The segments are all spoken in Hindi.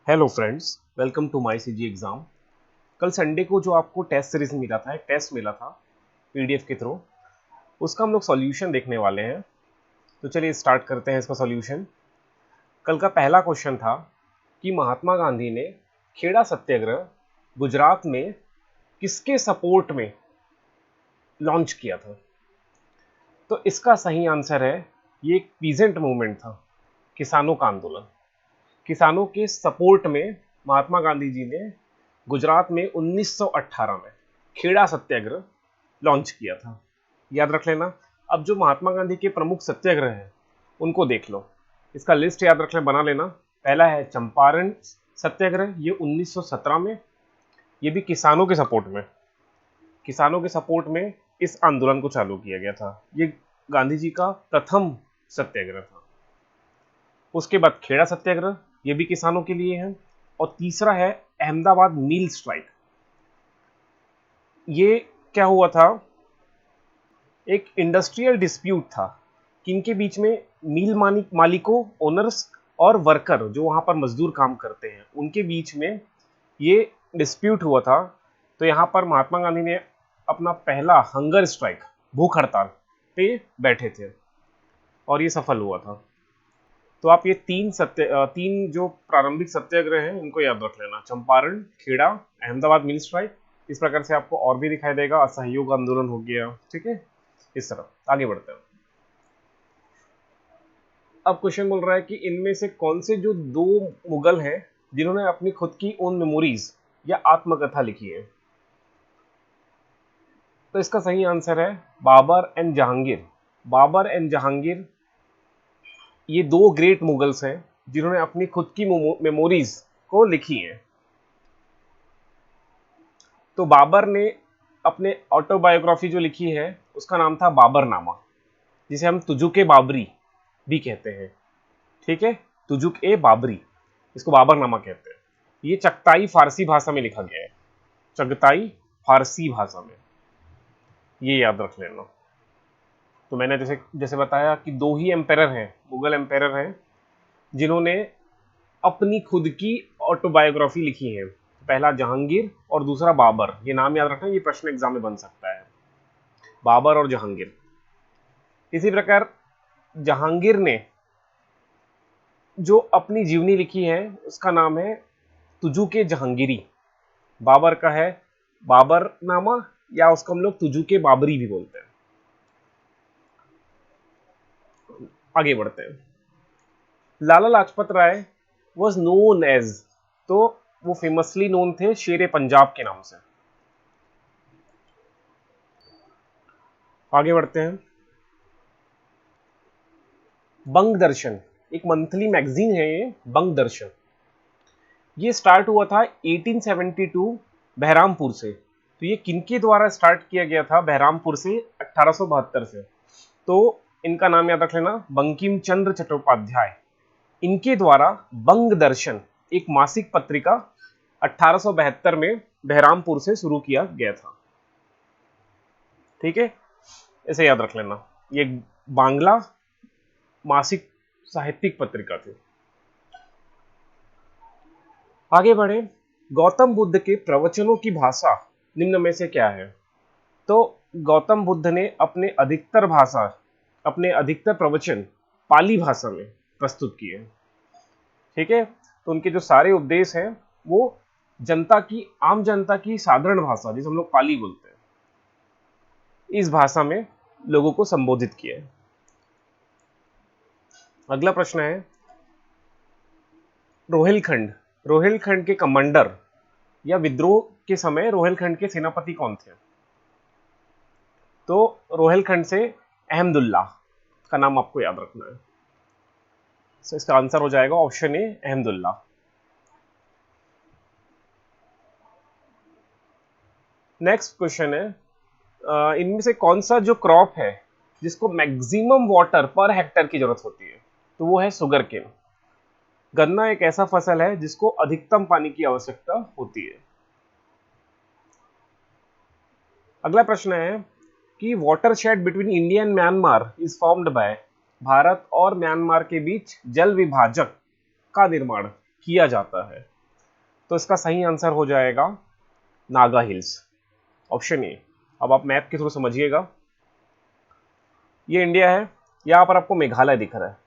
Hello friends, welcome to my CG exam. कल संडे को जो आपको टेस्ट सीरीज मिला था, एक टेस्ट मिला था पीडीएफ के थ्रू, उसका हम लोग सॉल्यूशन देखने वाले हैं। तो चलिए स्टार्ट करते हैं इसका सॉल्यूशन। कल का पहला क्वेश्चन था कि महात्मा गांधी ने खेड़ा सत्याग्रह गुजरात में किसके सपोर्ट में लॉन्च किया था। तो इसका सही आंसर है, ये एक पीजेंट मूवमेंट था, किसानों का आंदोलन। किसानों के सपोर्ट में महात्मा गांधी जी ने गुजरात में 1918 में खेड़ा सत्याग्रह लॉन्च किया था। याद रख लेना। अब जो महात्मा गांधी के प्रमुख सत्याग्रह हैं उनको देख लो, इसका लिस्ट याद रख लें, बना लेना। पहला है चंपारण सत्याग्रह, ये 1917 में, ये भी किसानों के सपोर्ट में, इस आंदोलन को चालू किया गया था। ये गांधी जी का प्रथम सत्याग्रह था। उसके बाद खेड़ा सत्याग्रह, ये भी किसानों के लिए है। और तीसरा है अहमदाबाद मील स्ट्राइक। ये क्या हुआ था, एक इंडस्ट्रियल डिस्प्यूट था कि इनके बीच में मील मालिकों, ओनर्स और वर्कर जो वहां पर मजदूर काम करते हैं, उनके बीच में ये डिस्प्यूट हुआ था। तो यहाँ पर महात्मा गांधी ने अपना पहला हंगर स्ट्राइक, भूख हड़ताल पे बैठे थे और ये सफल हुआ था। तो आप ये तीन जो प्रारंभिक सत्याग्रह हैं इनको याद रख लेना, चंपारण, खेड़ा, अहमदाबाद मिल स्ट्राइक। इस प्रकार से आपको और भी दिखाई देगा, असहयोग आंदोलन हो गया, ठीक है। इस तरह आगे बढ़ते हैं। अब क्वेश्चन बोल रहा है कि इनमें से कौन से जो दो मुगल हैं जिन्होंने अपनी खुद की ओन मेमोरीज या आत्मकथा लिखी है। तो इसका सही आंसर है बाबर एंड जहांगीर। बाबर एंड जहांगीर ये दो ग्रेट मुगल्स हैं जिन्होंने अपनी खुद की मेमोरीज को लिखी है। तो बाबर ने अपने ऑटोबायोग्राफी जो लिखी है उसका नाम था बाबरनामा, जिसे हम तुजुक ए बाबरी भी कहते हैं, ठीक है। तुजुक ए बाबरी, इसको बाबरनामा कहते हैं। ये चगताई फारसी भाषा में लिखा गया है, चगताई फारसी भाषा में, ये याद रख लेना। तो मैंने जैसे जैसे बताया कि दो ही एम्पेरर हैं, मुगल एम्पेरर हैं जिन्होंने अपनी खुद की ऑटोबायोग्राफी लिखी है। पहला जहांगीर और दूसरा बाबर। ये नाम याद रखना, ये प्रश्न एग्जाम में बन सकता है, बाबर और जहांगीर। इसी प्रकार जहांगीर ने जो अपनी जीवनी लिखी है उसका नाम है तुजुक ए जहांगीरी। बाबर का है बाबरनामा, या उसको हम लोग तुजुक ए बाबरी भी बोलते हैं। आगे बढ़ते हैं। Lala Lajpat Rai was known as, तो वो फेमसली नोन थे शेर पंजाब के नाम से। आगे बढ़ते हैं। बंग दर्शन एक मंथली मैगजीन है, ये बंग दर्शन। ये स्टार्ट हुआ था 1872 बहरामपुर से। तो ये किनके द्वारा स्टार्ट किया गया था, बहरामपुर से 1872 से। तो इनका नाम याद रख लेना, बंकिम चंद्र चट्टोपाध्याय। इनके द्वारा बंग दर्शन एक मासिक पत्रिका 1872 में बहरामपुर से शुरू किया गया था, ठीक है। इसे याद रख लेना, ये बांग्ला मासिक साहित्यिक पत्रिका थी। आगे बढ़े। गौतम बुद्ध के प्रवचनों की भाषा निम्न में से क्या है। तो गौतम बुद्ध ने अपने अधिकतर प्रवचन पाली भाषा में प्रस्तुत किए, ठीक है। तो उनके जो सारे उपदेश हैं वो आम जनता की साधारण भाषा, जिसे हम लोग पाली बोलते हैं, इस भाषा में लोगों को संबोधित किया है। अगला प्रश्न है, रोहिलखंड के कमांडर या विद्रोह के समय रोहिलखंड के सेनापति कौन थे। तो रोहिलखंड से अहमदुल्ला का नाम आपको याद रखना है। तो इसका आंसर हो जाएगा option A, Ahmadullah. Next question है, इनमें से कौन सा जो क्रॉप है जिसको मैक्सिमम वाटर पर हेक्टर की जरूरत होती है। तो वो है शुगर केन। गन्ना एक ऐसा फसल है जिसको अधिकतम पानी की आवश्यकता होती है। अगला प्रश्न है कि watershed between India and Myanmar is formed by, Bharat और म्यांमार के बीच जल विभाजक का निर्माण किया जाता है। तो इसका सही आंसर हो जाएगा नागा हिल्स, ऑप्शन ए। अब आप मैप के थ्रू समझिएगा, ये इंडिया है, यहाँ पर आपको मेघालय दिख रहा है।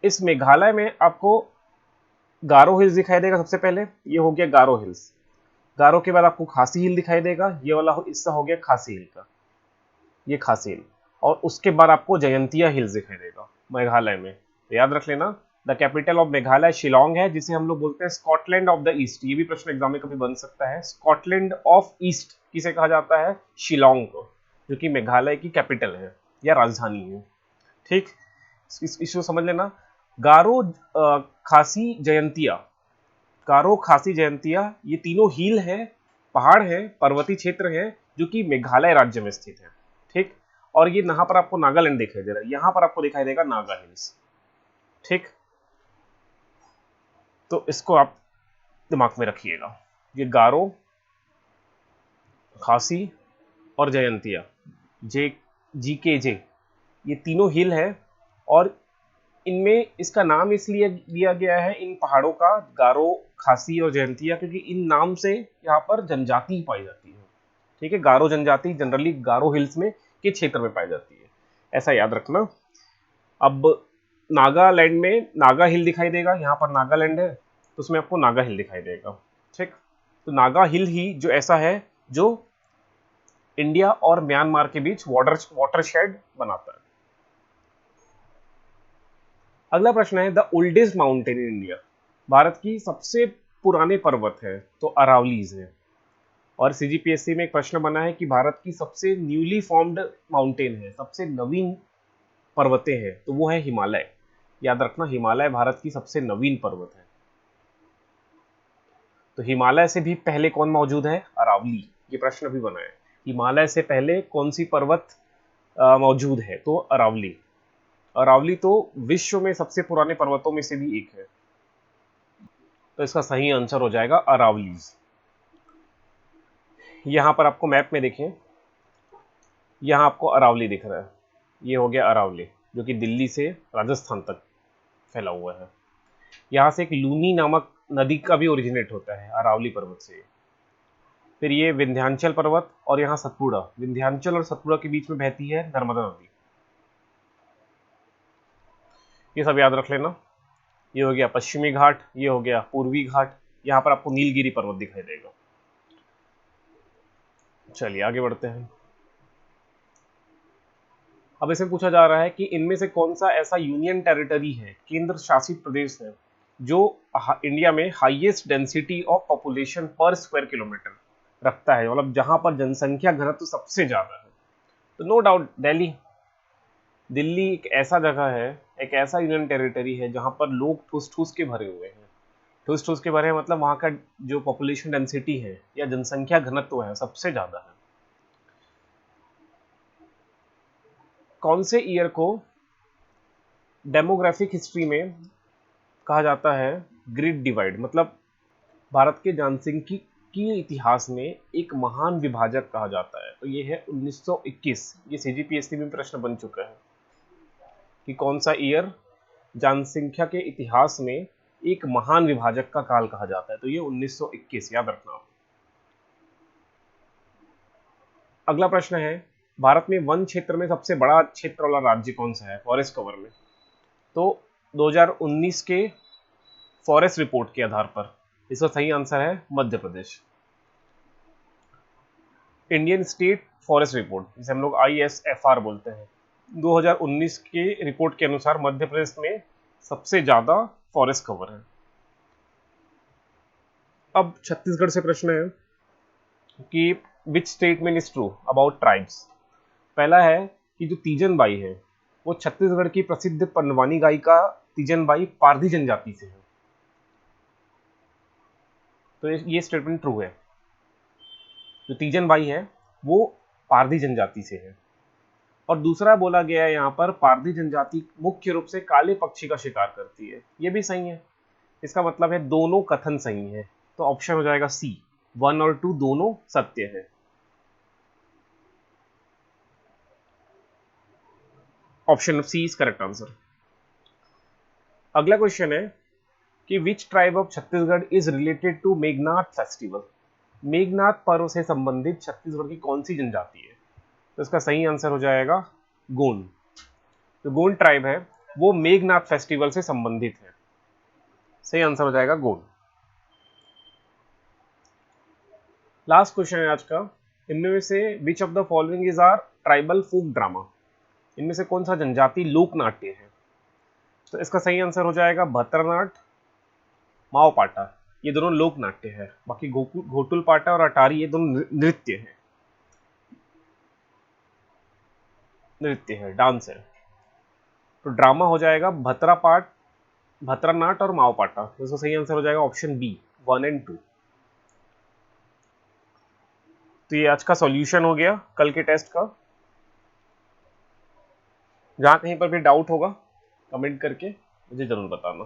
इस मेघालय में आपको गारो हिल्स दिखाई देगा सबसे पहले, ये हो गया गारो हिल्स। गारो के बाद आपको खासी हिल दिखाई देगा, ये वाला हिस्सा हो गया खासी हिल का, ये खासी हिल। और उसके बाद आपको जयंतिया हिल्स दिखाई देगा मेघालय में। तो याद रख लेना, the capital of Meghalaya Shillong है, जिसे हम लोग बोलते हैं स्कॉटलैंड ऑफ द ईस्ट। ये भी प्रश्न एग्जाम में कभी बन सकता है। स्कॉटलैंड ऑफ ईस्ट किसे कहा जाता है? शिलोंग को, जो कि मेघालय की कैपिटल है या राजधानी है। ठीक, इसको समझ लेना। गारो, खासी, जयंतिया, गारो, खासी, जयंतिया, ये तीनों हिल है, पहाड़ है, पर्वतीय क्षेत्र है, जो कि मेघालय राज्य में स्थित है। ठीक, और ये यहाँ पर आपको नागालैंड दिखाई दे रहा है, यहाँ पर आपको दिखाई देगा नागा हिल्स। ठीक, तो इसको आप दिमाग में रखिएगा। ये गारो, खासी और जयंतिया, GKJ, ये तीनों हिल है, और इनमें इसका नाम इसलिए दिया गया है इन पहाड़ों का, गारो, खासी और जयंतिया, क्योंकि इन नाम से यहाँ पर जनजाति पाई जाती है। ठीक है, गारो जनजाति जनरली गारो हिल्स में के क्षेत्र में पाई जाती है, ऐसा याद रखना। अब नागालैंड में नागा हिल दिखाई देगा, यहाँ पर नागालैंड है तो उसमें आपको नागा हिल दिखाई देगा। ठीक, तो नागा हिल ही जो ऐसा है जो इंडिया और म्यांमार के बीच वाटरशेड बनाता है। अगला प्रश्न है, the oldest mountain in India, Bharat की सबसे पुराने पर्वत है तो अरावलीज है। और CGPSC में एक प्रश्न बना है कि भारत की सबसे न्यूली फॉर्म्ड माउंटेन है, सबसे नवीन पर्वतें हैं, तो वो है हिमालय। याद रखना, हिमालय भारत की सबसे नवीन पर्वत है। तो हिमालय से भी पहले कौन मौजूद है? अरावली। ये प्रश्न भी बना है, हिमालय से पहले कौन सी पर्वत मौजूद है? तो अरावली। अरावली तो विश्व में सबसे पुराने पर्वतों में से भी एक है, तो इसका सही आंसर हो जाएगा अरावलीज। यहां पर आपको मैप में देखें, यहां आपको अरावली दिख रहा है, ये हो गया अरावली, जो कि दिल्ली से राजस्थान तक फैला हुआ है। यहाँ से एक लूनी नामक नदी का भी ओरिजिनेट होता है अरावली पर्वत से। फिर ये विंध्याचल पर्वत, और यहाँ सतपुड़ा, विंध्याचल और सतपुड़ा के बीच में बहती है नर्मदा नदी। ये सब याद रख लेना। ये हो गया पश्चिमी घाट, ये हो गया पूर्वी घाट, यहाँ पर आपको नीलगिरी पर्वत दिखाई देगा। चलिए आगे बढ़ते हैं। अब इसमें पूछा जा रहा है कि इनमें से कौन सा ऐसा यूनियन टेरिटरी है, केंद्र शासित प्रदेश है, जो इंडिया में हाईएस्ट डेंसिटी ऑफ पॉपुलेशन पर स्क्वायर किलोमीटर रखता है, मतलब जहां पर जनसंख्या घनत्व सबसे ज्यादा है। तो नो डाउट दिल्ली। दिल्ली एक ऐसा जगह है, एक ऐसा यूनियन टेरिटरी है जहां पर लोग ठूस ठूस के भरे हुए हैं। ठूस ठूस के भरे मतलब वहां का जो पॉपुलेशन डेंसिटी है या जनसंख्या घनत्व है सबसे ज्यादा है। कौन से ईयर को डेमोग्राफिक हिस्ट्री में कहा जाता है ग्रेट डिवाइड, मतलब भारत के जनसंख्यिकी के इतिहास में एक महान विभाजक कहा जाता है? तो ये है 1921। ये CGPSC में प्रश्न बन चुका है कि कौन सा ईयर जनसंख्या के इतिहास में एक महान विभाजक का काल कहा जाता है? तो ये 1921, याद रखना। अगला प्रश्न है, भारत में वन क्षेत्र में सबसे बड़ा क्षेत्र वाला राज्य कौन सा है फॉरेस्ट कवर में? तो 2019 के फॉरेस्ट रिपोर्ट के आधार पर इसका सही आंसर है Madhya Pradesh. Indian state forest report, जिसे हम लोग ISFR बोलते हैं, 2019 के रिपोर्ट के अनुसार मध्य प्रदेश में सबसे ज्यादा फॉरेस्ट कवर है। अब छत्तीसगढ़ से प्रश्न है कि which statement is true about tribes. पहला है कि जो तीजन बाई है वो छत्तीसगढ़ की प्रसिद्ध पंडवानी गायिका तीजन बाई पारधी जनजाति से है, तो ये स्टेटमेंट ट्रू है। जो तीजन बाई है वो पारधी जनजाति से है। और दूसरा बोला गया है यहाँ पर पारधी जनजाति मुख्य रूप से काले पक्षी का शिकार करती है, ये भी सही है। इसका मतलब है दोनों कथन सही है, तो ऑप्शन हो जाएगा C, 1 और 2 दोनों सत्य है। Option C is correct answer. अगला क्वेश्चन है कि which tribe of Chhattisgarh is related to Meghnath festival. Meghnath पर्व से संबंधित छत्तीसगढ़ की कौन सी जनजाति है? तो इसका सही आंसर हो जाएगा गोंड। जो गोंड ट्राइब है वो मेघनाथ फेस्टिवल से संबंधित है। सही आंसर हो जाएगा गोंड। लास्ट क्वेश्चन है आज का। इनमें में से which of the following is are tribal folk drama. इनमें से कौन सा जनजाति लोक नाट्य है? तो इसका सही आंसर हो जाएगा भतरनाट, माओ पाटा। ये दोनों लोक नाट्य है। बाकी घोटुल पाटा और अटारी ये दोनों नृत्य है, डांस है। तो ड्रामा हो जाएगा भतरानाट और माओ पाटा। तो इसका सही आंसर हो जाएगा ऑप्शन बी 1 एंड 2। तो ये आज का सॉल्यूशन हो गया कल के टेस्ट का। जहां कहीं पर भी डाउट होगा कमेंट करके मुझे जरूर बताना।